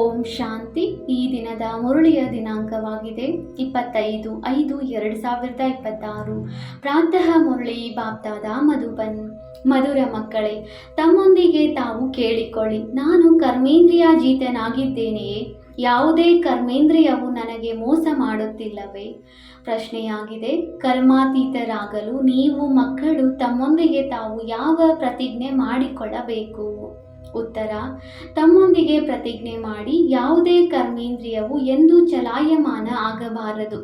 ಓಂ ಶಾಂತಿ. ಈ ದಿನದ ಮುರಳಿಯ ದಿನಾಂಕವಾಗಿದೆ 25/5/2026. ಪ್ರಾತಃ ಮುರಳಿ ಬಾಪ್ದಾದ ಮಧುಬನ್. ಮಧುರ ಮಕ್ಕಳೇ, ತಮ್ಮೊಂದಿಗೆ ತಾವು ಕೇಳಿಕೊಳ್ಳಿ, ನಾನು ಕರ್ಮೇಂದ್ರಿಯಾಜೀತನಾಗಿದ್ದೇನೆಯೇ? ಯಾವುದೇ ಕರ್ಮೇಂದ್ರಿಯವು ನನಗೆ ಮೋಸ ಮಾಡುತ್ತಿಲ್ಲವೇ? ಪ್ರಶ್ನೆಯಾಗಿದೆ. ಕರ್ಮಾತೀತರಾಗಲು ನೀವು ಮಕ್ಕಳು ತಮ್ಮೊಂದಿಗೆ ತಾವು ಯಾವ ಪ್ರತಿಜ್ಞೆ ಮಾಡಿಕೊಳ್ಳಬೇಕು? ಉತ್ತರ: ತಮ್ಮೊಂದಿಗೆ ಪ್ರತಿಜ್ಞೆ ಮಾಡಿ, ಯಾವುದೇ ಕರ್ಮೇಂದ್ರಿಯವು ಎಂದೂ ಚಲಾಯಮಾನ ಆಗಬಾರದು.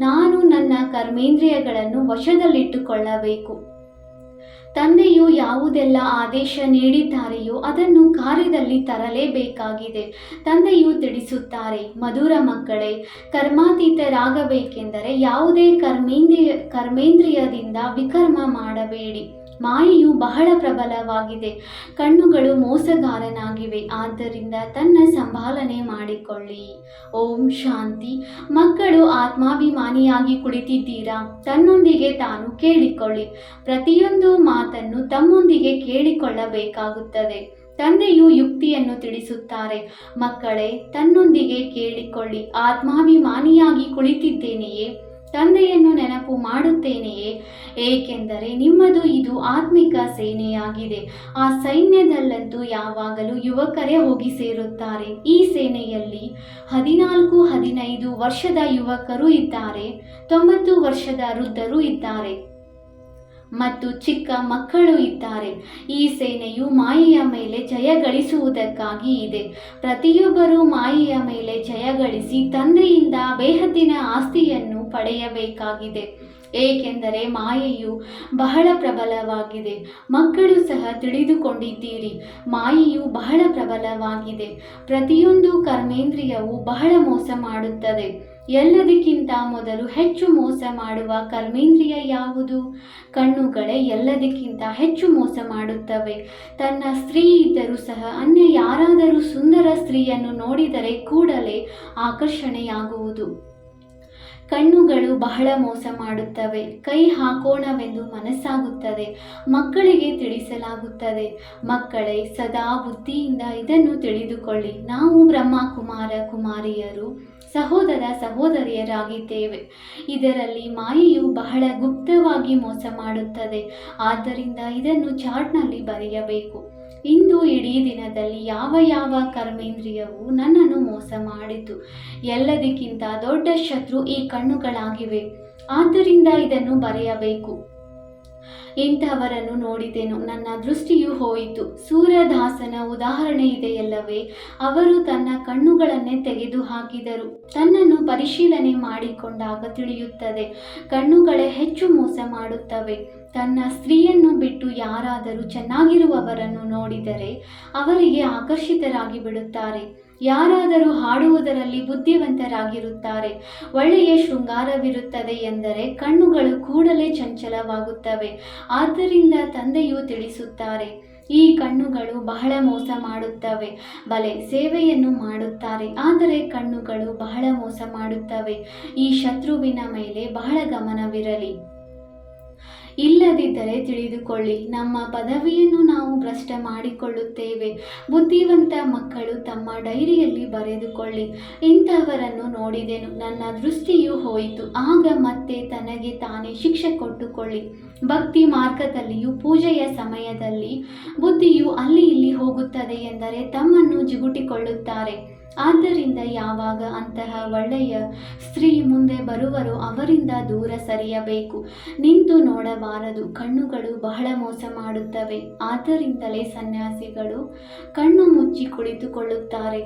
ನಾನು ನನ್ನ ಕರ್ಮೇಂದ್ರಿಯಗಳನ್ನು ವಶದಲ್ಲಿಟ್ಟುಕೊಳ್ಳಬೇಕು. ತಂದೆಯು ಯಾವುದೆಲ್ಲ ಆದೇಶ ನೀಡಿದ್ದಾರೆಯೋ ಅದನ್ನು ಕಾರ್ಯದಲ್ಲಿ ತರಲೇಬೇಕಾಗಿದೆ. ತಂದೆಯು ತಿಳಿಸುತ್ತಾರೆ, ಮಧುರ ಮಕ್ಕಳೇ, ಕರ್ಮಾತೀತರಾಗಬೇಕೆಂದರೆ ಯಾವುದೇ ಕರ್ಮೇಂದ್ರಿಯದಿಂದ ವಿಕರ್ಮ ಮಾಡಬೇಡಿ. ಮಾಯೆಯು ಬಹಳ ಪ್ರಬಲವಾಗಿದೆ, ಕಣ್ಣುಗಳು ಮೋಸಗಾರನಾಗಿವೆ. ಆದ್ದರಿಂದ ತನ್ನ ಸಂಭಾಲನೆ ಮಾಡಿಕೊಳ್ಳಿ. ಓಂ ಶಾಂತಿ. ಮಕ್ಕಳು ಆತ್ಮಾಭಿಮಾನಿಯಾಗಿ ಕುಳಿತಿದ್ದೀರಾ? ತನ್ನೊಂದಿಗೆ ತಾನು ಕೇಳಿಕೊಳ್ಳಿ. ಪ್ರತಿಯೊಂದು ಮಾತನ್ನು ತಮ್ಮೊಂದಿಗೆ ಕೇಳಿಕೊಳ್ಳಬೇಕಾಗುತ್ತದೆ. ತಂದೆಯು ಯುಕ್ತಿಯನ್ನು ತಿಳಿಸುತ್ತಾರೆ. ಮಕ್ಕಳೇ, ತನ್ನೊಂದಿಗೆ ಕೇಳಿಕೊಳ್ಳಿ. ಆತ್ಮಾಭಿಮಾನಿಯಾಗಿ ಕುಳಿತಿದ್ದೇನೆಯೇ? ತಂದೆಯನ್ನು ನೆನಪು ಮಾಡುತ್ತೇನೆಯೇ? ಏಕೆಂದರೆ ನಿಮ್ಮದು ಇದು ಆತ್ಮಿಕ ಸೇನೆಯಾಗಿದೆ. ಆ ಸೈನ್ಯದಲ್ಲಂತೂ ಯಾವಾಗಲೂ ಯುವಕರೇ ಹೋಗಿ ಸೇರುತ್ತಾರೆ. ಈ ಸೇನೆಯಲ್ಲಿ 14-15 ವರ್ಷದ ಯುವಕರು ಇದ್ದಾರೆ, 90 ವರ್ಷದ ವೃದ್ಧರು ಇದ್ದಾರೆ ಮತ್ತು ಚಿಕ್ಕ ಮಕ್ಕಳು ಇದ್ದಾರೆ. ಈ ಸೇನೆಯು ಮಾಯೆಯ ಮೇಲೆ ಜಯಗಳಿಸುವುದಕ್ಕಾಗಿ ಇದೆ. ಪ್ರತಿಯೊಬ್ಬರೂ ಮಾಯೆಯ ಮೇಲೆ ಜಯಗಳಿಸಿ ತಂದೆಯಿಂದ ಬೇಹದ್ದಿನ ಆಸ್ತಿಯನ್ನು ಪಡೆಯಬೇಕಾಗಿದೆ. ಏಕೆಂದರೆ ಮಾಯೆಯು ಬಹಳ ಪ್ರಬಲವಾಗಿದೆ. ಮಕ್ಕಳು ಸಹ ತಿಳಿದುಕೊಂಡಿದ್ದೀರಿ, ಮಾಯೆಯು ಬಹಳ ಪ್ರಬಲವಾಗಿದೆ. ಪ್ರತಿಯೊಂದು ಕರ್ಮೇಂದ್ರಿಯವು ಬಹಳ ಮೋಸ ಮಾಡುತ್ತದೆ. ಎಲ್ಲದಕ್ಕಿಂತ ಮೊದಲು ಹೆಚ್ಚು ಮೋಸ ಮಾಡುವ ಕರ್ಮೇಂದ್ರಿಯ ಯಾವುದು? ಕಣ್ಣುಗಳೇ ಎಲ್ಲದಕ್ಕಿಂತ ಹೆಚ್ಚು ಮೋಸ ಮಾಡುತ್ತವೆ. ತನ್ನ ಸ್ತ್ರೀ ಇದ್ದರೂ ಸಹ ಅನ್ಯ ಯಾರಾದರೂ ಸುಂದರ ಸ್ತ್ರೀಯನ್ನು ನೋಡಿದರೆ ಕೂಡಲೇ ಆಕರ್ಷಣೆಯಾಗುವುದು. ಕಣ್ಣುಗಳು ಬಹಳ ಮೋಸ ಮಾಡುತ್ತವೆ. ಕೈ ಹಾಕೋಣವೆಂದು ಮನಸ್ಸಾಗುತ್ತದೆ. ಮಕ್ಕಳಿಗೆ ತಿಳಿಸಲಾಗುತ್ತದೆ, ಮಕ್ಕಳೇ, ಸದಾ ಬುದ್ಧಿಯಿಂದ ಇದನ್ನು ತಿಳಿದುಕೊಳ್ಳಿ. ನಾವು ಬ್ರಹ್ಮ ಕುಮಾರ ಕುಮಾರಿಯರು, ಸಹೋದರ ಸಹೋದರಿಯರಾಗಿದ್ದೇವೆ. ಇದರಲ್ಲಿ ಮಾಯೆಯು ಬಹಳ ಗುಪ್ತವಾಗಿ ಮೋಸ ಮಾಡುತ್ತದೆ. ಆದ್ದರಿಂದ ಇದನ್ನು ಚಾರ್ಟ್ನಲ್ಲಿ ಬರೆಯಬೇಕು. ಇಂದು ಇಡೀ ದಿನದಲ್ಲಿ ಯಾವ ಯಾವ ಕರ್ಮೇಂದ್ರಿಯವು ನನ್ನನ್ನು ಮೋಸ ಮಾಡಿತು? ಎಲ್ಲದಕ್ಕಿಂತ ದೊಡ್ಡ ಶತ್ರು ಈ ಕಣ್ಣುಗಳಾಗಿವೆ. ಆದ್ದರಿಂದ ಇದನ್ನು ಬರೆಯಬೇಕು. ಇಂಥವರನ್ನು ನೋಡಿದೆನು, ನನ್ನ ದೃಷ್ಟಿಯು ಹೋಯಿತು. ಸೂರ್ಯದಾಸನ ಉದಾಹರಣೆ ಇದೆಯಲ್ಲವೇ? ಅವರು ತನ್ನ ಕಣ್ಣುಗಳನ್ನೇ ತೆಗೆದು ಹಾಕಿದರು. ತನ್ನನ್ನು ಪರಿಶೀಲನೆ ಮಾಡಿಕೊಂಡಾಗ ತಿಳಿಯುತ್ತದೆ, ಕಣ್ಣುಗಳೇ ಹೆಚ್ಚು ಮೋಸ ಮಾಡುತ್ತವೆ. ತನ್ನ ಸ್ತ್ರೀಯನ್ನು ಬಿಟ್ಟು ಯಾರಾದರೂ ಚೆನ್ನಾಗಿರುವವರನ್ನು ನೋಡಿದರೆ ಅವರಿಗೆ ಆಕರ್ಷಿತರಾಗಿ ಬಿಡುತ್ತಾರೆ. ಯಾರಾದರೂ ಹಾಡುವುದರಲ್ಲಿ ಬುದ್ಧಿವಂತರಾಗಿರುತ್ತಾರೆ. ಒಳ್ಳೆಯ ಶೃಂಗಾರವಿರುತ್ತದೆ ಎಂದರೆ ಕಣ್ಣುಗಳು ಕೂಡಲೇ ಚಂಚಲವಾಗುತ್ತವೆ. ಆದ್ದರಿಂದ ತಂದೆಯು ತಿಳಿಸುತ್ತಾರೆ, ಈ ಕಣ್ಣುಗಳು ಬಹಳ ಮೋಸ ಮಾಡುತ್ತವೆ. ಬಲೆ ಸೇವೆಯನ್ನು ಮಾಡುತ್ತಾರೆ, ಆದರೆ ಕಣ್ಣುಗಳು ಬಹಳ ಮೋಸ ಮಾಡುತ್ತವೆ. ಈ ಶತ್ರುವಿನ ಮೇಲೆ ಬಹಳ ಗಮನವಿರಲಿ. ಇಲ್ಲದಿದ್ದರೆ ತಿಳಿದುಕೊಳ್ಳಿ, ನಮ್ಮ ಪದವಿಯನ್ನು ನಾವು ಭ್ರಷ್ಟ ಮಾಡಿಕೊಳ್ಳುತ್ತೇವೆ. ಬುದ್ಧಿವಂತ ಮಕ್ಕಳು ತಮ್ಮ ಡೈರಿಯಲ್ಲಿ ಬರೆದುಕೊಳ್ಳಿ. ಇಂಥವರನ್ನು ನೋಡಿದೆನು, ನನ್ನ ದೃಷ್ಟಿಯು ಹೋಯಿತು. ಆಗ ಮತ್ತೆ ತನಗೆ ತಾನೇ ಶಿಕ್ಷೆ ಕೊಟ್ಟುಕೊಳ್ಳಿ. ಭಕ್ತಿ ಮಾರ್ಗದಲ್ಲಿಯೂ ಪೂಜೆಯ ಸಮಯದಲ್ಲಿ ಬುದ್ಧಿಯು ಅಲ್ಲಿ ಇಲ್ಲಿ ಹೋಗುತ್ತದೆ ಎಂದರೆ ತಮ್ಮನ್ನು ಜಿಗುಟಿಕೊಳ್ಳುತ್ತಾರೆ. ಆದ್ದರಿಂದ ಯಾವಾಗ ಅಂತಹ ಒಳ್ಳೆಯ ಸ್ತ್ರೀ ಮುಂದೆ ಬರುವರೋ ಅವರಿಂದ ದೂರ ಸರಿಯಬೇಕು. ನಿಂತು ನೋಡಬಾರದು. ಕಣ್ಣುಗಳು ಬಹಳ ಮೋಸ ಮಾಡುತ್ತವೆ. ಆದ್ದರಿಂದಲೇ ಸನ್ಯಾಸಿಗಳು ಕಣ್ಣು ಮುಚ್ಚಿ ಕುಳಿತುಕೊಳ್ಳುತ್ತಾರೆ.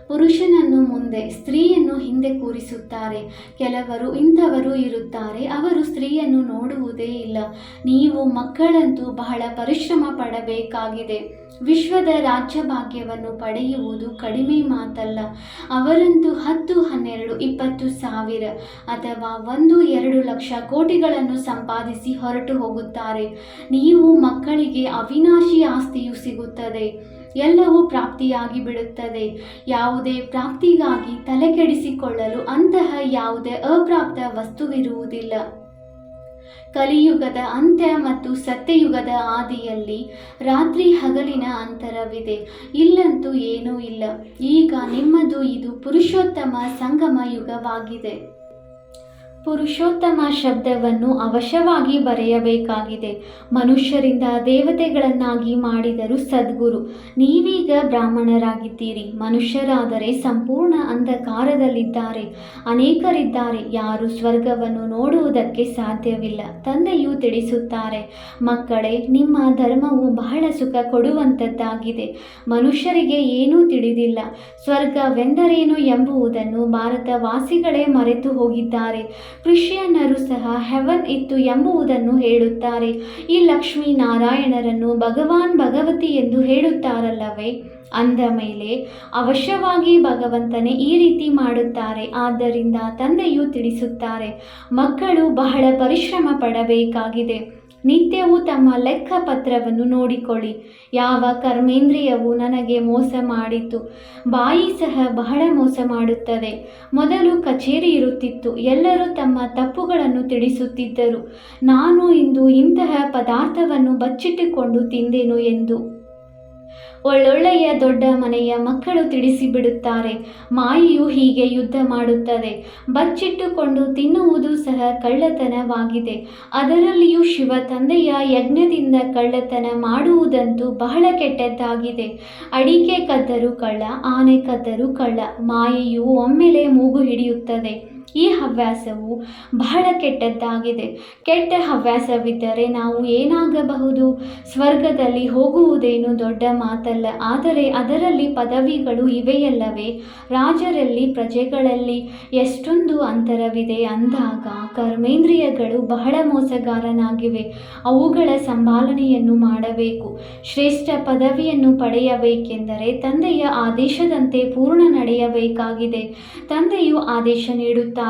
ಪುರುಷನನ್ನು ಮುಂದೆ, ಸ್ತ್ರೀಯನ್ನು ಹಿಂದೆ ಕೂರಿಸುತ್ತಾರೆ. ಕೆಲವರು ಇಂಥವರು ಇರುತ್ತಾರೆ, ಅವರು ಸ್ತ್ರೀಯನ್ನು ನೋಡುವುದೇ ಇಲ್ಲ. ನೀವು ಮಕ್ಕಳಂತೂ ಬಹಳ ಪರಿಶ್ರಮ ಪಡಬೇಕಾಗಿದೆ. ವಿಶ್ವದ ರಾಜ್ಯಭಾಗ್ಯವನ್ನು ಪಡೆಯುವುದು ಕಡಿಮೆ ಮಾತಲ್ಲ. ಅವರಂತೂ 10, 12, 20 ಸಾವಿರ ಅಥವಾ 1-2 ಲಕ್ಷ ಕೋಟಿಗಳನ್ನು ಸಂಪಾದಿಸಿ ಹೊರಟು ಹೋಗುತ್ತಾರೆ. ನೀವು ಮಕ್ಕಳಿಗೆ ಅವಿನಾಶಿ ಆಸ್ತಿಯು ಸಿಗುತ್ತದೆ. ಎಲ್ಲವೂ ಪ್ರಾಪ್ತಿಯಾಗಿ ಬಿಡುತ್ತದೆ. ಯಾವುದೇ ಪ್ರಾಪ್ತಿಗಾಗಿ ತಲೆಕೆಡಿಸಿಕೊಳ್ಳಲು ಅಂತಹ ಯಾವುದೇ ಅಪ್ರಾಪ್ತ ವಸ್ತುವಿರುವುದಿಲ್ಲ. ಕಲಿಯುಗದ ಅಂತ್ಯ ಮತ್ತು ಸತ್ಯಯುಗದ ಆದಿಯಲ್ಲಿ ರಾತ್ರಿ ಹಗಲಿನ ಅಂತರವಿದೆ. ಇಲ್ಲಂತೂ ಏನೂ ಇಲ್ಲ. ಈಗ ನಿಮ್ಮದು ಇದು ಪುರುಷೋತ್ತಮ ಸಂಗಮ ಯುಗವಾಗಿದೆ. ಪುರುಷೋತ್ತಮ ಶಬ್ದವನ್ನು ಅವಶ್ಯವಾಗಿ ಬರೆಯಬೇಕಾಗಿದೆ. ಮನುಷ್ಯರಿಂದ ದೇವತೆಗಳನ್ನಾಗಿ ಮಾಡಿದರು ಸದ್ಗುರು. ನೀವೀಗ ಬ್ರಾಹ್ಮಣರಾಗಿದ್ದೀರಿ. ಮನುಷ್ಯರಾದರೆ ಸಂಪೂರ್ಣ ಅಂಧಕಾರದಲ್ಲಿದ್ದಾರೆ. ಅನೇಕರಿದ್ದಾರೆ, ಯಾರು ಸ್ವರ್ಗವನ್ನು ನೋಡುವುದಕ್ಕೆ ಸಾಧ್ಯವಿಲ್ಲ. ತಂದೆಯು ತಿಳಿಸುತ್ತಾರೆ, ಮಕ್ಕಳೇ, ನಿಮ್ಮ ಧರ್ಮವು ಬಹಳ ಸುಖ ಕೊಡುವಂಥದ್ದಾಗಿದೆ. ಮನುಷ್ಯರಿಗೆ ಏನೂ ತಿಳಿದಿಲ್ಲ. ಸ್ವರ್ಗವೆಂದರೇನು ಎಂಬುದನ್ನು ಭಾರತವಾಸಿಗಳೇ ಮರೆತು ಹೋಗಿದ್ದಾರೆ. ಕ್ರಿಶ್ಚಿಯನ್ನರು ಸಹ ಹೆವನ್ ಇತ್ತು ಎಂಬುದನ್ನು ಹೇಳುತ್ತಾರೆ. ಈ ಲಕ್ಷ್ಮೀ ನಾರಾಯಣರನ್ನು ಭಗವಾನ್ ಭಗವತಿ ಎಂದು ಹೇಳುತ್ತಾರಲ್ಲವೇ? ಅಂದ ಮೇಲೆ ಅವಶ್ಯವಾಗಿ ಭಗವಂತನೇ ಈ ರೀತಿ ಮಾಡುತ್ತಾರೆ. ಆದ್ದರಿಂದ ತಂದೆಯು ತಿಳಿಸುತ್ತಾರೆ, ಮಕ್ಕಳು ಬಹಳ ಪರಿಶ್ರಮ ಪಡಬೇಕಾಗಿದೆ. ನಿತ್ಯವೂ ತಮ್ಮ ಲೆಕ್ಕ ಪತ್ರವನ್ನು ನೋಡಿಕೊಳ್ಳಿ. ಯಾವ ಕರ್ಮೇಂದ್ರಿಯವು ನನಗೆ ಮೋಸ ಮಾಡಿತು? ಬಾಯಿ ಸಹ ಬಹಳ ಮೋಸ ಮಾಡುತ್ತದೆ. ಮೊದಲು ಕಚೇರಿ ಇರುತ್ತಿತ್ತು. ಎಲ್ಲರೂ ತಮ್ಮ ತಪ್ಪುಗಳನ್ನು ತಿಳಿಸುತ್ತಿದ್ದರು. ನಾನು ಇಂದು ಇಂತಹ ಪದಾರ್ಥವನ್ನು ಬಚ್ಚಿಟ್ಟುಕೊಂಡು ತಿಂದೆನು ಎಂದು. ಒಳ್ಳೊಳ್ಳೆಯ ದೊಡ್ಡ ಮನೆಯ ಮಕ್ಕಳು ತಿಳಿಸಿಬಿಡುತ್ತಾರೆ. ಮಾಯೆಯು ಹೀಗೆ ಯುದ್ಧ ಮಾಡುತ್ತದೆ. ಬಚ್ಚಿಟ್ಟುಕೊಂಡು ತಿನ್ನುವುದು ಸಹ ಕಳ್ಳತನವಾಗಿದೆ. ಅದರಲ್ಲಿಯೂ ಶಿವ ತಂದೆಯ ಯಜ್ಞದಿಂದ ಕಳ್ಳತನ ಮಾಡುವುದಂತೂ ಬಹಳ ಕೆಟ್ಟದ್ದಾಗಿದೆ. ಅಡಿಕೆ ಕದ್ದರೂ ಕಳ್ಳ, ಆನೆ ಕದ್ದರೂ ಕಳ್ಳ. ಮಾಯೆಯು ಒಮ್ಮೆಲೆ ಮೂಗು ಹಿಡಿಯುತ್ತದೆ. ಈ ಹವ್ಯಾಸವು ಬಹಳ ಕೆಟ್ಟದ್ದಾಗಿದೆ. ಕೆಟ್ಟ ಹವ್ಯಾಸವಿದ್ದರೆ ನಾವು ಏನಾಗಬಹುದು? ಸ್ವರ್ಗದಲ್ಲಿ ಹೋಗುವುದೇನು ದೊಡ್ಡ ಮಾತಲ್ಲ. ಆದರೆ ಅದರಲ್ಲಿ ಪದವಿಗಳು ಇವೆಯಲ್ಲವೇ? ರಾಜರಲ್ಲಿ ಪ್ರಜೆಗಳಲ್ಲಿ ಎಷ್ಟೊಂದು ಅಂತರವಿದೆ ಅಂದಾಗ ಕರ್ಮೇಂದ್ರಿಯಗಳು ಬಹಳ ಮೋಸಗಾರನಾಗಿವೆ. ಅವುಗಳ ಸಂಭಾಲನೆಯನ್ನು ಮಾಡಬೇಕು. ಶ್ರೇಷ್ಠ ಪದವಿಯನ್ನು ಪಡೆಯಬೇಕೆಂದರೆ ತಂದೆಯ ಆದೇಶದಂತೆ ಪೂರ್ಣ ನಡೆಯಬೇಕಾಗಿದೆ. ತಂದೆಯು ಆದೇಶ ನೀಡುತ್ತಾರೆ.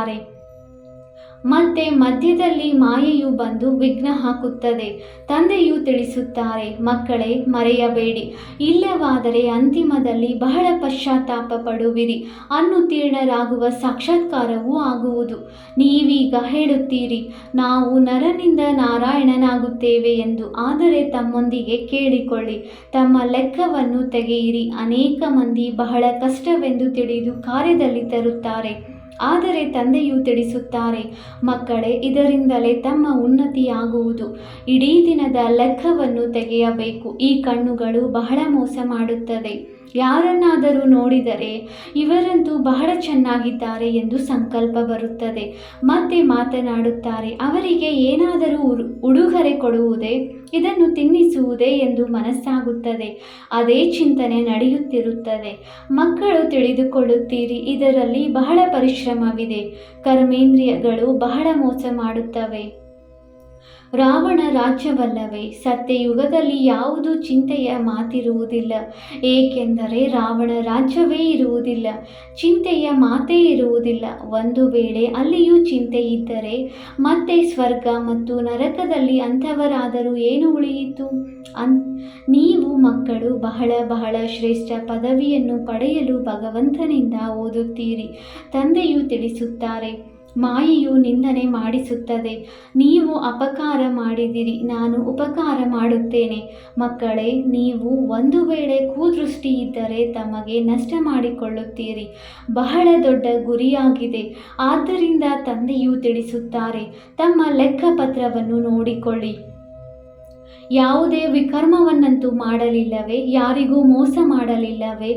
ಮತ್ತೆ ಮಧ್ಯದಲ್ಲಿ ಮಾಯೆಯು ಬಂದು ವಿಘ್ನ ಹಾಕುತ್ತದೆ. ತಂದೆಯು ತಿಳಿಸುತ್ತಾರೆ, ಮಕ್ಕಳೇ, ಮರೆಯಬೇಡಿ. ಇಲ್ಲವಾದರೆ ಅಂತಿಮದಲ್ಲಿ ಬಹಳ ಪಶ್ಚಾತ್ತಾಪ ಪಡುವಿರಿ. ಅನುತ್ತೀರ್ಣರಾಗುವ ಸಾಕ್ಷಾತ್ಕಾರವೂ ಆಗುವುದು. ನೀವೀಗ ಹೇಳುತ್ತೀರಿ, ನಾವು ನರನಿಂದ ನಾರಾಯಣನಾಗುತ್ತೇವೆ ಎಂದು. ಆದರೆ ತಮ್ಮೊಂದಿಗೆ ಕೇಳಿಕೊಳ್ಳಿ, ತಮ್ಮ ಲೆಕ್ಕವನ್ನು ತೆಗೆಯಿರಿ. ಅನೇಕ ಮಂದಿ ಬಹಳ ಕಷ್ಟವೆಂದು ತಿಳಿದು ಕಾರ್ಯದಲ್ಲಿ ತರುತ್ತಾರೆ. ಆದರೆ ತಂದೆಯು ತಿಳಿಸುತ್ತಾರೆ, ಮಕ್ಕಳೇ, ಇದರಿಂದಲೇ ತಮ್ಮ ಉನ್ನತಿಯಾಗುವುದು. ಇಡೀ ದಿನದ ಲೆಕ್ಕವನ್ನು ತೆಗೆಯಬೇಕು. ಈ ಕಣ್ಣುಗಳು ಬಹಳ ಮೋಸ ಮಾಡುತ್ತದೆ. ಯಾರನ್ನಾದರೂ ನೋಡಿದರೆ ಇವರಂತೂ ಬಹಳ ಚೆನ್ನಾಗಿದ್ದಾರೆ ಎಂದು ಸಂಕಲ್ಪ ಬರುತ್ತದೆ. ಮತ್ತೆ ಮಾತನಾಡುತ್ತಾರೆ. ಅವರಿಗೆ ಏನಾದರೂ ಉಡುಗೊರೆ ಕೊಡುವುದೇ, ಇದನ್ನು ತಿನ್ನಿಸುವುದೇ ಎಂದು ಮನಸ್ಸಾಗುತ್ತದೆ. ಅದೇ ಚಿಂತನೆ ನಡೆಯುತ್ತಿರುತ್ತದೆ. ಮಕ್ಕಳು ತಿಳಿದುಕೊಳ್ಳುತ್ತೀರಿ, ಇದರಲ್ಲಿ ಬಹಳ ಪರಿಶ್ರಮವಿದೆ. ಕರ್ಮೇಂದ್ರಿಯಗಳು ಬಹಳ ಮೋಸ ಮಾಡುತ್ತವೆ. ರಾವಣ ರಾಜ್ಯವಲ್ಲವೇ? ಸತ್ಯಯುಗದಲ್ಲಿ ಯಾವುದೂ ಚಿಂತೆಯ ಮಾತಿರುವುದಿಲ್ಲ. ಏಕೆಂದರೆ ರಾವಣ ರಾಜ್ಯವೇ ಇರುವುದಿಲ್ಲ, ಚಿಂತೆಯ ಮಾತೇ ಇರುವುದಿಲ್ಲ. ಒಂದು ವೇಳೆ ಅಲ್ಲಿಯೂ ಚಿಂತೆ ಇದ್ದರೆ ಮತ್ತೆ ಸ್ವರ್ಗ ಮತ್ತು ನರಕದಲ್ಲಿ ಅಂಥವರಾದರೂ ಏನು ಉಳಿಯಿತು? ನೀವು ಮಕ್ಕಳು ಬಹಳ ಬಹಳ ಶ್ರೇಷ್ಠ ಪದವಿಯನ್ನು ಪಡೆಯಲು ಭಗವಂತನಿಂದ ಓದುತ್ತೀರಿ. ತಂದೆಯು ತಿಳಿಸುತ್ತಾರೆ, ಮಾಯೆಯು ನಿಂದನೆ ಮಾಡಿಸುತ್ತದೆ. ನೀವು ಅಪಕಾರ ಮಾಡಿದಿರಿ, ನಾನು ಉಪಕಾರ ಮಾಡುತ್ತೇನೆ. ಮಕ್ಕಳೇ, ನೀವು ಒಂದು ವೇಳೆ ಕುದೃಷ್ಟಿ ಇದ್ದರೆ ತಮಗೆ ನಷ್ಟ ಮಾಡಿಕೊಳ್ಳುತ್ತೀರಿ. ಬಹಳ ದೊಡ್ಡ ಗುರಿಯಾಗಿದೆ. ಆದ್ದರಿಂದ ತಂದೆಯು ತಿಳಿಸುತ್ತಾರೆ, ತಮ್ಮ ಲೆಕ್ಕಪತ್ರವನ್ನು ನೋಡಿಕೊಳ್ಳಿ. ಯಾವುದೇ ವಿಕರ್ಮವನ್ನಂತೂ ಮಾಡಲಿಲ್ಲವೇ? ಯಾರಿಗೂ ಮೋಸ ಮಾಡಲಿಲ್ಲವೇ?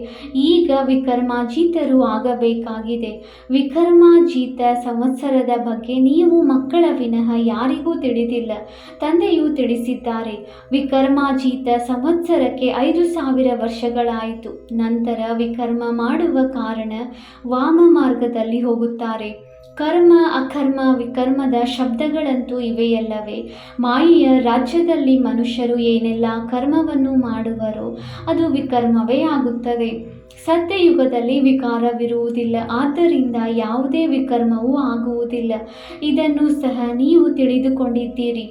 ಈಗ ವಿಕರ್ಮಾಜೀತರು ಆಗಬೇಕಾಗಿದೆ. ವಿಕರ್ಮಾಜೀತ ಸಂವತ್ಸರದ ಬಗ್ಗೆ ನೀವು ಮಕ್ಕಳ ವಿನಃ ಯಾರಿಗೂ ತಿಳಿದಿಲ್ಲ. ತಂದೆಯು ತಿಳಿಸಿದ್ದಾರೆ, ವಿಕರ್ಮಾಜೀತ ಸಂವತ್ಸರಕ್ಕೆ 5,000 ವರ್ಷಗಳಾಯಿತು. ನಂತರ ವಿಕರ್ಮ ಮಾಡುವ ಕಾರಣ ವಾಮ ಮಾರ್ಗದಲ್ಲಿ ಹೋಗುತ್ತಾರೆ. ಕರ್ಮ, ಅಕರ್ಮ, ವಿಕರ್ಮದ ಶಬ್ದಗಳಂತೂ ಇವೆಯಲ್ಲವೇ? ಮಾಯೆಯ ರಾಜ್ಯದಲ್ಲಿ ಮನುಷ್ಯರು ಏನೆಲ್ಲ ಕರ್ಮವನ್ನು ಮಾಡುವರೋ ಅದು ವಿಕರ್ಮವೇ ಆಗುತ್ತದೆ. ಸತ್ಯಯುಗದಲ್ಲಿ ವಿಕಾರವಿರುವುದಿಲ್ಲ. ಆದ್ದರಿಂದ ಯಾವುದೇ ವಿಕರ್ಮವೂ ಆಗುವುದಿಲ್ಲ. ಇದನ್ನು ಸಹ ನೀವು ತಿಳಿದುಕೊಂಡಿದ್ದೀರಿ.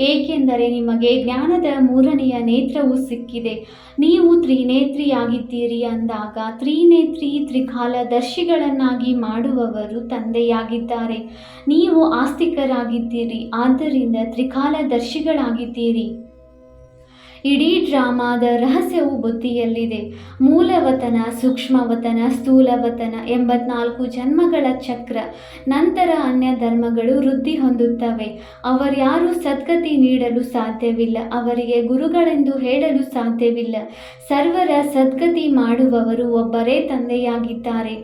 ಏಕೆಂದರೆ ನಿಮಗೆ ಜ್ಞಾನದ ಮೂರನೆಯ ನೇತ್ರವು ಸಿಕ್ಕಿದೆ. ನೀವು ತ್ರಿನೇತ್ರಿಯಾಗಿದ್ದೀರಿ ಅಂದಾಗ ತ್ರಿನೇತ್ರಿ ತ್ರಿಕಾಲದರ್ಶಿಗಳನ್ನಾಗಿ ಮಾಡುವವರು ತಂದೆಯಾಗಿದ್ದಾರೆ. ನೀವು ಆಸ್ತಿಕರಾಗಿದ್ದೀರಿ, ಆದ್ದರಿಂದ ತ್ರಿಕಾಲದರ್ಶಿಗಳಾಗಿದ್ದೀರಿ. ಇಡೀ ಡ್ರಾಮಾದ ರಹಸ್ಯವು ಬುದ್ಧಿಯಲ್ಲಿದೆ. ಮೂಲವತನ, ಸೂಕ್ಷ್ಮವತನ, ಸ್ಥೂಲವತನ 84 ಜನ್ಮಗಳ ಚಕ್ರ. ನಂತರ ಅನ್ಯ ಧರ್ಮಗಳು ವೃದ್ಧಿ ಹೊಂದುತ್ತವೆ. ಅವರ್ಯಾರೂ ಸದ್ಗತಿ ನೀಡಲು ಸಾಧ್ಯವಿಲ್ಲ, ಅವರಿಗೆ ಗುರುಗಳೆಂದು ಹೇಳಲು ಸಾಧ್ಯವಿಲ್ಲ. ಸರ್ವರ ಸದ್ಗತಿ ಮಾಡುವವರು ಒಬ್ಬರೇ ತಂದೆಯಾಗಿದ್ದಾರೆ.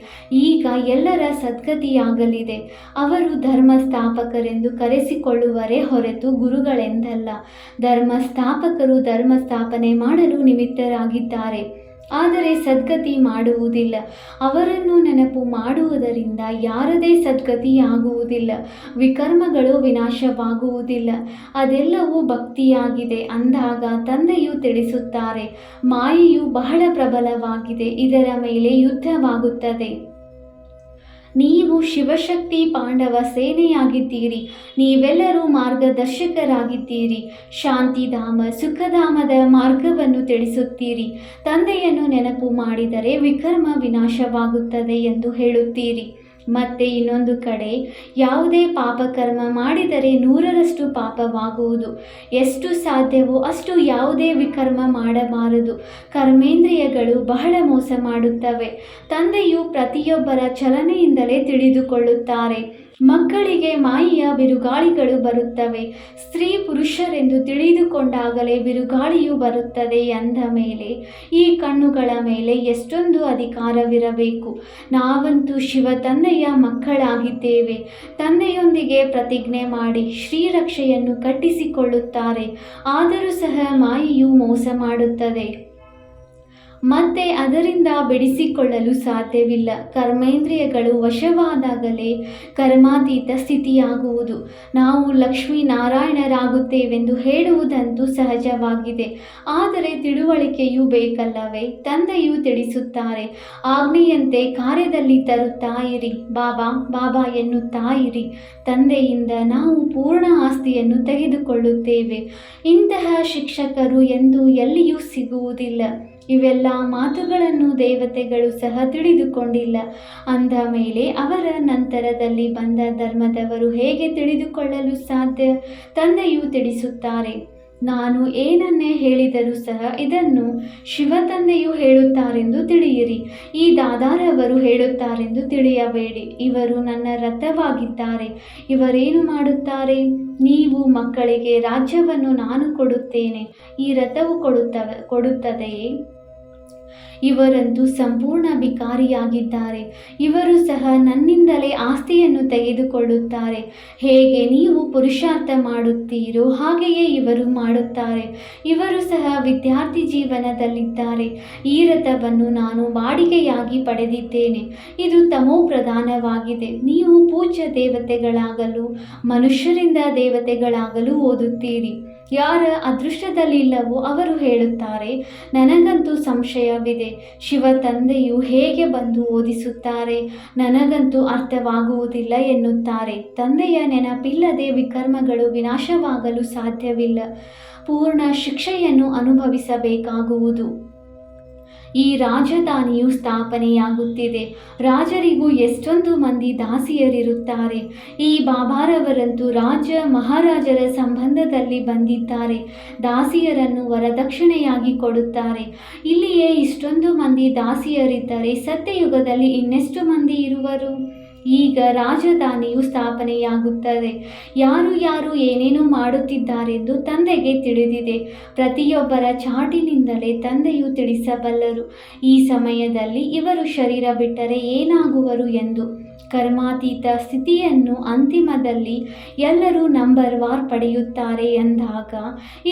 ಈಗ ಎಲ್ಲರ ಸದ್ಗತಿಯಾಗಲಿದೆ. ಅವರು ಧರ್ಮ ಸ್ಥಾಪಕರೆಂದು ಕರೆಸಿಕೊಳ್ಳುವರೇ ಹೊರತು ಗುರುಗಳೆಂದಲ್ಲ. ಧರ್ಮ ಸ್ಥಾಪಕರು ಧರ್ಮ ಸ್ಥಾಪನೆ ಮಾಡಲು ನಿಮಿತ್ತರಾಗಿದ್ದಾರೆ, ಆದರೆ ಸದ್ಗತಿ ಮಾಡುವುದಿಲ್ಲ. ಅವರನ್ನು ನೆನಪು ಮಾಡುವುದರಿಂದ ಯಾರದೇ ಸದ್ಗತಿಯಾಗುವುದಿಲ್ಲ. ವಿಕರ್ಮಗಳು ವಿನಾಶವಾಗುವುದಿಲ್ಲ. ಅದೆಲ್ಲವೂ ಭಕ್ತಿಯಾಗಿದೆ ಅಂದಾಗ ತಂದೆಯು ತಿಳಿಸುತ್ತಾರೆ, ಮಾಯೆಯು ಬಹಳ ಪ್ರಬಲವಾಗಿದೆ, ಇದರ ಮೇಲೆ ಯುದ್ಧವಾಗುತ್ತದೆ. ನೀವು ಶಿವಶಕ್ತಿ ಪಾಂಡವ ಸೇನೆಯಾಗಿದ್ದೀರಿ. ನೀವೆಲ್ಲರೂ ಮಾರ್ಗದರ್ಶಕರಾಗಿದ್ದೀರಿ. ಶಾಂತಿಧಾಮ, ಸುಖಧಾಮದ ಮಾರ್ಗವನ್ನು ತಿಳಿಸುತ್ತೀರಿ. ತಂದೆಯನ್ನು ನೆನಪು ಮಾಡಿದರೆ ವಿಕರ್ಮ ವಿನಾಶವಾಗುತ್ತದೆ ಎಂದು ಹೇಳುತ್ತೀರಿ. ಮತ್ತೆ ಇನ್ನೊಂದು ಕಡೆ, ಯಾವುದೇ ಪಾಪಕರ್ಮ ಮಾಡಿದರೆ 100ರಷ್ಟು ಪಾಪವಾಗುವುದು. ಎಷ್ಟು ಸಾಧ್ಯವೋ ಅಷ್ಟು ಯಾವುದೇ ವಿಕರ್ಮ ಮಾಡಬಾರದು. ಕರ್ಮೇಂದ್ರಿಯಗಳು ಬಹಳ ಮೋಸ ಮಾಡುತ್ತವೆ. ತಂದೆಯು ಪ್ರತಿಯೊಬ್ಬರ ಚಲನೆಯಿಂದಲೇ ತಿಳಿದುಕೊಳ್ಳುತ್ತಾರೆ. ಮಕ್ಕಳಿಗೆ ಮಾಯೆಯ ಬಿರುಗಾಳಿಗಳು ಬರುತ್ತವೆ. ಸ್ತ್ರೀ ಪುರುಷರೆಂದು ತಿಳಿದುಕೊಂಡಾಗಲೇ ಬಿರುಗಾಳಿಯು ಬರುತ್ತದೆ ಎಂದ ಮೇಲೆ ಈ ಕಣ್ಣುಗಳ ಮೇಲೆ ಎಷ್ಟೊಂದು ಅಧಿಕಾರವಿರಬೇಕು. ನಾವಂತೂ ಶಿವ ತಂದೆಯ ಮಕ್ಕಳಾಗಿದ್ದೇವೆ. ತಂದೆಯೊಂದಿಗೆ ಪ್ರತಿಜ್ಞೆ ಮಾಡಿ ಶ್ರೀರಕ್ಷೆಯನ್ನು ಕಟ್ಟಿಸಿಕೊಳ್ಳುತ್ತಾರೆ. ಆದರೂ ಸಹ ಮಾಯೆಯು ಮೋಸ ಮಾಡುತ್ತದೆ. ಮತ್ತೆ ಅದರಿಂದ ಬಿಡಿಸಿಕೊಳ್ಳಲು ಸಾಧ್ಯವಿಲ್ಲ. ಕರ್ಮೇಂದ್ರಿಯಗಳು ವಶವಾದಾಗಲೇ ಕರ್ಮಾತೀತ ಸ್ಥಿತಿಯಾಗುವುದು. ನಾವು ಲಕ್ಷ್ಮೀನಾರಾಯಣರಾಗುತ್ತೇವೆಂದು ಹೇಳುವುದಂತೂ ಸಹಜವಾಗಿದೆ, ಆದರೆ ತಿಳುವಳಿಕೆಯೂ ಬೇಕಲ್ಲವೇ? ತಂದೆಯು ತಿಳಿಸುತ್ತಾರೆ, ಆಜ್ಞೆಯಂತೆ ಕಾರ್ಯದಲ್ಲಿ ತರುತ್ತಾ ಇರಿ, ಬಾಬಾ ಬಾಬಾ ಎನ್ನುತ್ತಾ ಇರಿ. ತಂದೆಯಿಂದ ನಾವು ಪೂರ್ಣ ಆಸ್ತಿಯನ್ನು ತೆಗೆದುಕೊಳ್ಳುತ್ತೇವೆ. ಇಂತಹ ಶಿಕ್ಷಕರು ಎಂದು ಎಲ್ಲಿಯೂ ಸಿಗುವುದಿಲ್ಲ. ಇವೆಲ್ಲ ಮಾತುಗಳನ್ನು ದೇವತೆಗಳು ಸಹ ತಿಳಿದುಕೊಂಡಿಲ್ಲ. ಅಂದ ಮೇಲೆ ಅವರ ನಂತರದಲ್ಲಿ ಬಂದ ಧರ್ಮದವರು ಹೇಗೆ ತಿಳಿದುಕೊಳ್ಳಲು ಸಾಧ್ಯ? ತಂದೆಯು ತಿಳಿಸುತ್ತಾರೆ, ನಾನು ಏನನ್ನೇ ಹೇಳಿದರೂ ಸಹ ಇದನ್ನು ಶಿವತಂದೆಯು ಹೇಳುತ್ತಾರೆಂದು ತಿಳಿಯಿರಿ. ಈ ದಾದಾರವರು ಹೇಳುತ್ತಾರೆಂದು ತಿಳಿಯಬೇಡಿ. ಇವರು ನನ್ನ ರಥವಾಗಿದ್ದಾರೆ. ಇವರೇನು ಮಾಡುತ್ತಾರೆ? ನೀವು ಮಕ್ಕಳಿಗೆ ರಾಜ್ಯವನ್ನು ನಾನು ಕೊಡುತ್ತೇನೆ, ಈ ರಥವು ಕೊಡುತ್ತದೆಯೇ? ಇವರಂತೂ ಸಂಪೂರ್ಣ ಭಿಕಾರಿಯಾಗಿದ್ದಾರೆ. ಇವರು ಸಹ ನನ್ನಿಂದಲೇ ಆಸ್ತಿಯನ್ನು ತೆಗೆದುಕೊಳ್ಳುತ್ತಾರೆ. ಹೇಗೆ ನೀವು ಪುರುಷಾರ್ಥ ಮಾಡುತ್ತೀರೋ ಹಾಗೆಯೇ ಇವರು ಮಾಡುತ್ತಾರೆ. ಇವರು ಸಹ ವಿದ್ಯಾರ್ಥಿ ಜೀವನದಲ್ಲಿದ್ದಾರೆ. ಈ ರಥವನ್ನು ನಾನು ಬಾಡಿಗೆಯಾಗಿ ಪಡೆದಿದ್ದೇನೆ. ಇದು ತಮೋ ಪ್ರಧಾನವಾಗಿದೆ. ನೀವು ಪೂಜ್ಯ ದೇವತೆಗಳಾಗಲು, ಮನುಷ್ಯರಿಂದ ದೇವತೆಗಳಾಗಲು ಓದುತ್ತೀರಿ. ಯಾರ ಅದೃಷ್ಟದಲ್ಲಿಲ್ಲವೋ ಅವರು ಹೇಳುತ್ತಾರೆ, ನನಗಂತೂ ಸಂಶಯವಿದೆ, ಶಿವ ತಂದೆಯು ಹೇಗೆ ಬಂದು ಓದಿಸುತ್ತಾರೆ? ನನಗಂತೂ ಅರ್ಥವಾಗುವುದಿಲ್ಲ ಎನ್ನುತ್ತಾರೆ. ತಂದೆಯ ನೆನಪಿಲ್ಲದೆ ವಿಕರ್ಮಗಳು ವಿನಾಶವಾಗಲು ಸಾಧ್ಯವಿಲ್ಲ. ಪೂರ್ಣ ಶಿಕ್ಷೆಯನ್ನು ಅನುಭವಿಸಬೇಕಾಗುವುದು. ಈ ರಾಜಧಾನಿಯು ಸ್ಥಾಪನೆಯಾಗುತ್ತಿದೆ. ರಾಜರಿಗೂ ಎಷ್ಟೊಂದು ಮಂದಿ ದಾಸಿಯರಿರುತ್ತಾರೆ. ಈ ಬಾಬಾರವರಂತೂ ರಾಜ ಮಹಾರಾಜರ ಸಂಬಂಧದಲ್ಲಿ ಬಂದಿದ್ದಾರೆ. ದಾಸಿಯರನ್ನು ವರದಕ್ಷಿಣೆಯಾಗಿ ಕೊಡುತ್ತಾರೆ. ಇಲ್ಲಿಯೇ ಇಷ್ಟೊಂದು ಮಂದಿ ದಾಸಿಯರಿದ್ದರೆ ಸತ್ಯಯುಗದಲ್ಲಿ ಇನ್ನೆಷ್ಟು ಮಂದಿ ಇರುವರು? ಈಗ ರಾಜಧಾನಿಯು ಸ್ಥಾಪನೆಯಾಗುತ್ತದೆ. ಯಾರು ಯಾರು ಏನೇನು ಮಾಡುತ್ತಿದ್ದಾರೆಂದು ತಂದೆಗೆ ತಿಳಿದಿದೆ. ಪ್ರತಿಯೊಬ್ಬರ ಚಾಟಿನಿಂದಲೇ ತಂದೆಯು ತಿಳಿಸಬಲ್ಲರು ಈ ಸಮಯದಲ್ಲಿ ಇವರು ಶರೀರ ಬಿಟ್ಟರೆ ಏನಾಗುವರು ಎಂದು. ಕರ್ಮಾತೀತ ಸ್ಥಿತಿಯನ್ನು ಅಂತಿಮದಲ್ಲಿ ಎಲ್ಲರೂ ನಂಬರ್ ವಾರ್ ಪಡೆಯುತ್ತಾರೆ ಎಂದಾಗ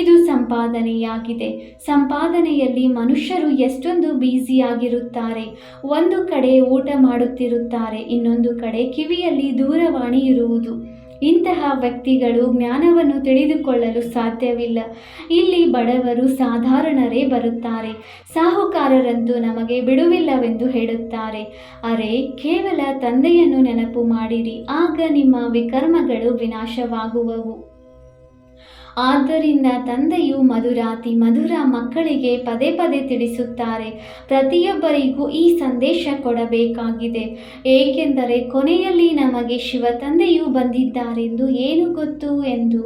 ಇದು ಸಂಪಾದನೆಯಾಗಿದೆ. ಸಂಪಾದನೆಯಲ್ಲಿ ಮನುಷ್ಯರು ಎಷ್ಟೊಂದು ಬ್ಯುಸಿಯಾಗಿರುತ್ತಾರೆ. ಒಂದು ಕಡೆ ಊಟ ಮಾಡುತ್ತಿರುತ್ತಾರೆ, ಇನ್ನೊಂದು ಕಡೆ ಕಿವಿಯಲ್ಲಿ ದೂರವಾಣಿ ಇರುವುದು. ಇಂತಹ ವ್ಯಕ್ತಿಗಳು ಜ್ಞಾನವನ್ನು ತಿಳಿದುಕೊಳ್ಳಲು ಸಾಧ್ಯವಿಲ್ಲ. ಇಲ್ಲಿ ಬಡವರು ಸಾಧಾರಣರೇ ಬರುತ್ತಾರೆ. ಸಾಹುಕಾರರಂತೂ ನಮಗೆ ಬಿಡುವಿಲ್ಲವೆಂದು ಹೇಳುತ್ತಾರೆ. ಅರೆ, ಕೇವಲ ತಂದೆಯನ್ನು ನೆನಪು ಮಾಡಿರಿ, ಆಗ ನಿಮ್ಮ ವಿಕರ್ಮಗಳು ವಿನಾಶವಾಗುವವು. ಆದ್ದರಿಂದ ತಂದೆಯು ಮಧುರಾತಿ ಮಧುರ ಮಕ್ಕಳಿಗೆ ಪದೇ ಪದೇ ತಿಳಿಸುತ್ತಾರೆ. ಪ್ರತಿಯೊಬ್ಬರಿಗೂ ಈ ಸಂದೇಶ ಕೊಡಬೇಕಾಗಿದೆ. ಏಕೆಂದರೆ ಕೊನೆಯಲ್ಲಿ ನಮಗೆ ಶಿವ ತಂದೆಯು ಬಂದಿದ್ದಾರೆಂದು ಏನು ಗೊತ್ತು ಎಂದು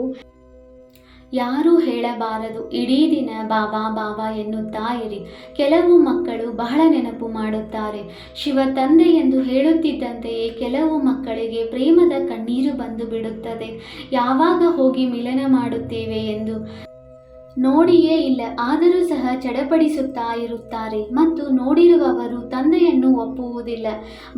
ಯಾರೂ ಹೇಳಬಾರದು. ಇಡೀ ದಿನ ಬಾಬಾ ಬಾಬಾ ಎನ್ನುತ್ತಾ ಇರಿ. ಕೆಲವು ಮಕ್ಕಳು ಬಹಳ ನೆನಪು ಮಾಡುತ್ತಾರೆ. ಶಿವ ತಂದೆ ಎಂದು ಹೇಳುತ್ತಿದ್ದಂತೆಯೇ ಕೆಲವು ಮಕ್ಕಳಿಗೆ ಪ್ರೇಮದ ಕಣ್ಣೀರು ಬಂದು ಬಿಡುತ್ತದೆ. ಯಾವಾಗ ಹೋಗಿ ಮಿಲನ ಮಾಡುತ್ತೇವೆ ಎಂದು ನೋಡಿಯೇ ಇಲ್ಲ. ಆದರೂ ಸಹ ಚಡಪಡಿಸುತ್ತಾ ಇರುತ್ತಾರೆ ಮತ್ತು ನೋಡಿರುವವರು ತಂದೆಯನ್ನು ಒಪ್ಪುವುದಿಲ್ಲ.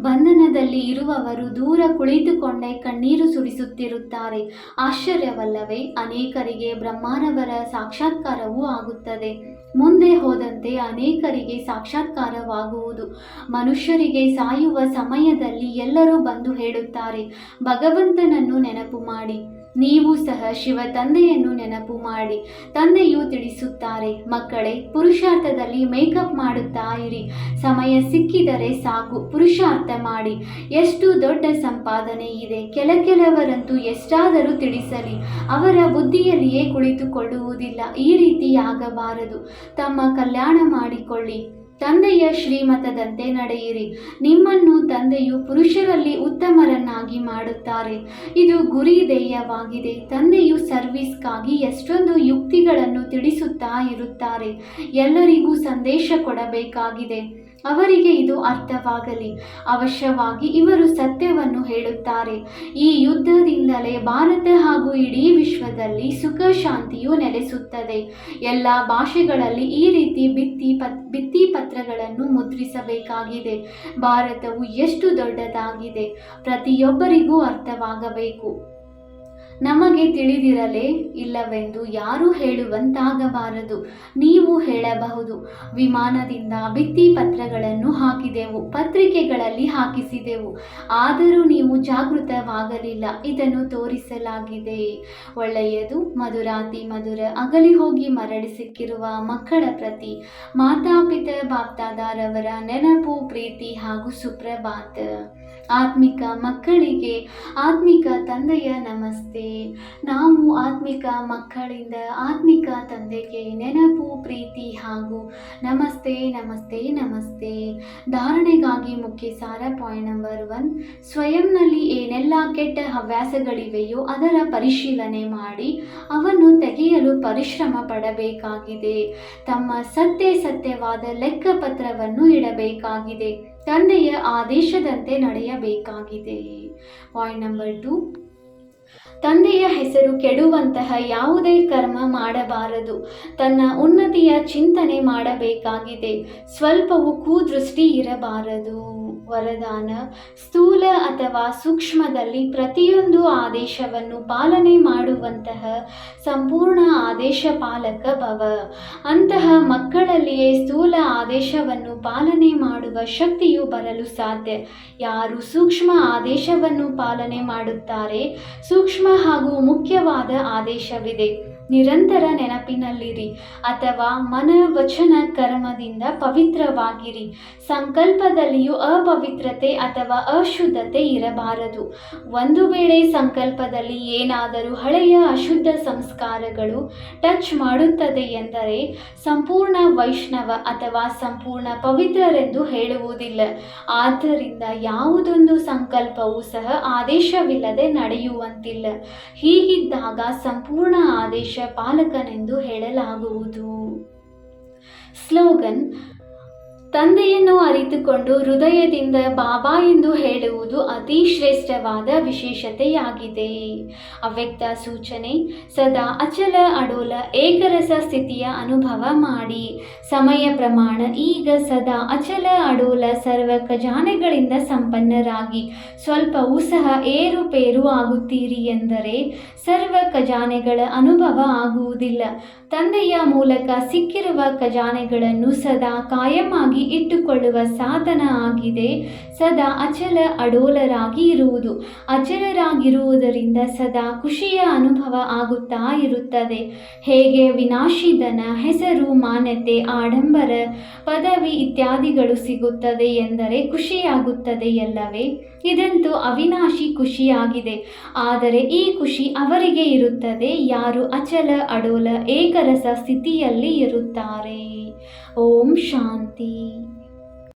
ಬಂಧನದಲ್ಲಿ ಇರುವವರು ದೂರ ಕುಳಿತುಕೊಂಡೇ ಕಣ್ಣೀರು ಸುರಿಸುತ್ತಿರುತ್ತಾರೆ. ಆಶ್ಚರ್ಯವಲ್ಲವೇ? ಅನೇಕರಿಗೆ ಬ್ರಹ್ಮರವರ ಸಾಕ್ಷಾತ್ಕಾರವೂ ಆಗುತ್ತದೆ. ಮುಂದೆ ಹೋದಂತೆ ಅನೇಕರಿಗೆ ಸಾಕ್ಷಾತ್ಕಾರವಾಗುವುದು. ಮನುಷ್ಯರಿಗೆ ಸಾಯುವ ಸಮಯದಲ್ಲಿ ಎಲ್ಲರೂ ಬಂದು ಹೇಳುತ್ತಾರೆ, ಭಗವಂತನನ್ನು ನೆನಪು ಮಾಡಿ. ನೀವು ಸಹ ಶಿವ ತಂದೆಯನ್ನು ನೆನಪು ಮಾಡಿ. ತಂದೆಯು ತಿಳಿಸುತ್ತಾರೆ, ಮಕ್ಕಳೇ, ಪುರುಷಾರ್ಥದಲ್ಲಿ ಮೇಕಪ್ ಮಾಡುತ್ತಾ ಇರಿ. ಸಮಯ ಸಿಕ್ಕಿದರೆ ಸಾಕು, ಪುರುಷಾರ್ಥ ಮಾಡಿ. ಎಷ್ಟು ದೊಡ್ಡ ಸಂಪಾದನೆ ಇದೆ. ಕೆಲವರಂತೂ ಎಷ್ಟಾದರೂ ತಿಳಿಸಲಿ, ಅವರ ಬುದ್ಧಿಯಲ್ಲಿಯೇ ಕುಳಿತುಕೊಳ್ಳುವುದಿಲ್ಲ. ಈ ರೀತಿ ಆಗಬಾರದು. ತಮ್ಮ ಕಲ್ಯಾಣ ಮಾಡಿಕೊಳ್ಳಿ. ತಂದೆಯ ಶ್ರೀಮತದಂತೆ ನಡೆಯಿರಿ. ನಿಮ್ಮನ್ನು ತಂದೆಯು ಪುರುಷರಲ್ಲಿ ಉತ್ತಮರನ್ನಾಗಿ ಮಾಡುತ್ತಾರೆ. ಇದು ಗುರಿ ಧ್ಯೇಯವಾಗಿದೆ. ತಂದೆಯು ಸರ್ವಿಸ್ಗಾಗಿ ಎಷ್ಟೊಂದು ಯುಕ್ತಿಗಳನ್ನು ತಿಳಿಸುತ್ತಾ ಇರುತ್ತಾರೆ. ಎಲ್ಲರಿಗೂ ಸಂದೇಶ ಕೊಡಬೇಕಾಗಿದೆ. ಅವರಿಗೆ ಇದು ಅರ್ಥವಾಗಲಿ. ಅವಶ್ಯವಾಗಿ ಇವರು ಸತ್ಯವನ್ನು ಹೇಳುತ್ತಾರೆ. ಈ ಯುದ್ಧದಿಂದಲೇ ಭಾರತ ಹಾಗೂ ಇಡೀ ವಿಶ್ವದಲ್ಲಿ ಸುಖ ಶಾಂತಿಯು ನೆಲೆಸುತ್ತದೆ. ಎಲ್ಲ ಭಾಷೆಗಳಲ್ಲಿ ಈ ರೀತಿ ಭಿತ್ತಿಪತ್ರಗಳನ್ನು ಮುದ್ರಿಸಬೇಕಾಗಿದೆ. ಭಾರತವು ಎಷ್ಟು ದೊಡ್ಡದಾಗಿದೆ, ಪ್ರತಿಯೊಬ್ಬರಿಗೂ ಅರ್ಥವಾಗಬೇಕು. ನಮಗೆ ತಿಳಿದಿರಲೇ ಇಲ್ಲವೆಂದು ಯಾರೂ ಹೇಳುವಂತಾಗಬಾರದು. ನೀವು ಹೇಳಬಹುದು, ವಿಮಾನದಿಂದ ಭಿತ್ತಿಪತ್ರಗಳನ್ನು ಹಾಕಿದೆವು, ಪತ್ರಿಕೆಗಳಲ್ಲಿ ಹಾಕಿಸಿದೆವು, ಆದರೂ ನೀವು ಜಾಗೃತವಾಗಲಿಲ್ಲ. ಇದನ್ನು ತೋರಿಸಲಾಗಿದೆ. ಒಳ್ಳೆಯದು. ಮಧುರಾತಿ ಮಧುರ ಅಗಲಿ ಹೋಗಿ ಮರಳಿ ಸಿಕ್ಕಿರುವ ಮಕ್ಕಳ ಪ್ರತಿ ಮಾತಾಪಿತ ಬಾಪ್ದಾದಾರವರ ನೆನಪು, ಪ್ರೀತಿ ಹಾಗೂ ಸುಪ್ರಭಾತ. ಆತ್ಮಿಕ ಮಕ್ಕಳಿಗೆ ಆತ್ಮಿಕ ತಂದೆಯ ನಮಸ್ತೆ. ನಾವು ಆತ್ಮಿಕ ಮಕ್ಕಳಿಂದ ಆತ್ಮಿಕ ತಂದೆಗೆ ನೆನಪು, ಪ್ರೀತಿ ಹಾಗೂ ನಮಸ್ತೆ ನಮಸ್ತೆ ನಮಸ್ತೆ. ಧಾರಣೆಗಾಗಿ ಮುಖ್ಯ ಸಾರ. ಪಾಯಿಂಟ್ ನಂಬರ್ 1, ಸ್ವಯಂನಲ್ಲಿ ಏನೆಲ್ಲ ಕೆಟ್ಟ ಹವ್ಯಾಸಗಳಿವೆಯೋ ಅದರ ಪರಿಶೀಲನೆ ಮಾಡಿ ಅವನ್ನು ತೆಗೆಯಲು ಪರಿಶ್ರಮ ಪಡಬೇಕಾಗಿದೆ. ತಮ್ಮ ಸತ್ಯವಾದ ಲೆಕ್ಕಪತ್ರವನ್ನು ಇಡಬೇಕಾಗಿದೆ. ತಂದೆಯ ಆದೇಶದಂತೆ ನಡೆಯಬೇಕಾಗಿದೆ. ಪಾಯಿಂಟ್ ನಂಬರ್ 2, ತಂದೆಯ ಹೆಸರು ಕೆಡುವಂತಹ ಯಾವುದೇ ಕರ್ಮ ಮಾಡಬಾರದು. ತನ್ನ ಉನ್ನತಿಯ ಚಿಂತನೆ ಮಾಡಬೇಕಾಗಿದೆ. ಸ್ವಲ್ಪವೂ ಕುದೃಷ್ಟಿ ಇರಬಾರದು. ವರದಾನ: ಸ್ಥೂಲ ಅಥವಾ ಸೂಕ್ಷ್ಮದಲ್ಲಿ ಪ್ರತಿಯೊಂದು ಆದೇಶವನ್ನು ಪಾಲನೆ ಮಾಡುವಂತಹ ಸಂಪೂರ್ಣ ಆದೇಶ ಪಾಲಕ ಭವ. ಅಂತಹ ಮಕ್ಕಳಲ್ಲಿಯೇ ಸ್ಥೂಲ ಆದೇಶವನ್ನು ಪಾಲನೆ ಮಾಡುವ ಶಕ್ತಿಯು ಬರಲು ಸಾಧ್ಯ. ಯಾರು ಸೂಕ್ಷ್ಮ ಆದೇಶವನ್ನು ಪಾಲನೆ ಮಾಡುತ್ತಾರೆ, ಸೂಕ್ಷ್ಮ ಹಾಗೂ ಮುಖ್ಯವಾದ ಆದೇಶವಿದೆ. ನಿರಂತರ ನೆನಪಿನಲ್ಲಿರಿ ಅಥವಾ ಮನ ವಚನ ಕರ್ಮದಿಂದ ಪವಿತ್ರವಾಗಿರಿ. ಸಂಕಲ್ಪದಲ್ಲಿಯೂ ಅಪವಿತ್ರತೆ ಅಥವಾ ಅಶುದ್ಧತೆ ಇರಬಾರದು. ಒಂದು ವೇಳೆ ಸಂಕಲ್ಪದಲ್ಲಿ ಏನಾದರೂ ಹಳೆಯ ಅಶುದ್ಧ ಸಂಸ್ಕಾರಗಳು ಟಚ್ ಮಾಡುತ್ತದೆ ಎಂದರೆ ಸಂಪೂರ್ಣ ವೈಷ್ಣವ ಅಥವಾ ಸಂಪೂರ್ಣ ಪವಿತ್ರರೆಂದು ಹೇಳುವುದಿಲ್ಲ. ಆದ್ದರಿಂದ ಯಾವುದೊಂದು ಸಂಕಲ್ಪವೂ ಸಹ ಆದೇಶವಿಲ್ಲದೆ ನಡೆಯುವಂತಿಲ್ಲ. ಹೀಗಿದ್ದಾಗ ಸಂಪೂರ್ಣ ಆದೇಶ ಪಾಲಕನೆಂದು ಹೇಳಲಾಗುವುದು. ಸ್ಲೋಗನ್: ತಂದೆಯನ್ನು ಅರಿತುಕೊಂಡು ಹೃದಯದಿಂದ ಬಾಬಾ ಎಂದು ಹೇಳುವುದು ಅತಿ ಶ್ರೇಷ್ಠವಾದ ವಿಶೇಷತೆಯಾಗಿದೆ. ಅವ್ಯಕ್ತ ಸೂಚನೆ: ಸದಾ ಅಚಲ ಅಡೋಲ ಏಕರಸ ಸ್ಥಿತಿಯ ಅನುಭವ ಮಾಡಿ. ಸಮಯ ಪ್ರಮಾಣ: ಈಗ ಸದಾ ಅಚಲ ಅಡೋಲ ಸರ್ವ ಖಜಾನೆಗಳಿಂದ ಸಂಪನ್ನರಾಗಿ. ಸ್ವಲ್ಪವೂ ಸಹ ಏರುಪೇರು ಆಗುತ್ತೀರಿ ಎಂದರೆ ಸರ್ವ ಖಜಾನೆಗಳ ಅನುಭವ ಆಗುವುದಿಲ್ಲ. ತಂದೆಯ ಮೂಲಕ ಸಿಕ್ಕಿರುವ ಖಜಾನೆಗಳನ್ನು ಸದಾ ಕಾಯಂ ಆಗಿ ಇಟ್ಟುಕೊಳ್ಳುವ ಸಾಧನ ಆಗಿದೆ. ಸದಾ ಅಚಲ ಅಡೋಲರಾಗಿ ಇರುವುದು. ಅಚಲರಾಗಿರುವುದರಿಂದ ಸದಾ ಖುಷಿಯ ಅನುಭವ ಆಗುತ್ತಾ ಇರುತ್ತದೆ. ಹೇಗೆ ವಿನಾಶಿಧನ, ಹೆಸರು, ಮಾನ್ಯತೆ, ಆಡಂಬರ, ಪದವಿ ಇತ್ಯಾದಿಗಳು ಸಿಗುತ್ತದೆ ಎಂದರೆ ಖುಷಿಯಾಗುತ್ತದೆಯಲ್ಲವೇ? ಇದಂತೂ ಅವಿನಾಶಿ ಖುಷಿಯಾಗಿದೆ. ಆದರೆ ಈ ಖುಷಿ ಅವರಿಗೆ ಇರುತ್ತದೆ ಯಾರು ಅಚಲ ಅಡೋಲ ಏಕರಸ ಸ್ಥಿತಿಯಲ್ಲಿ ಇರುತ್ತಾರೆ. ಓಂ ಶಾಂತಿ.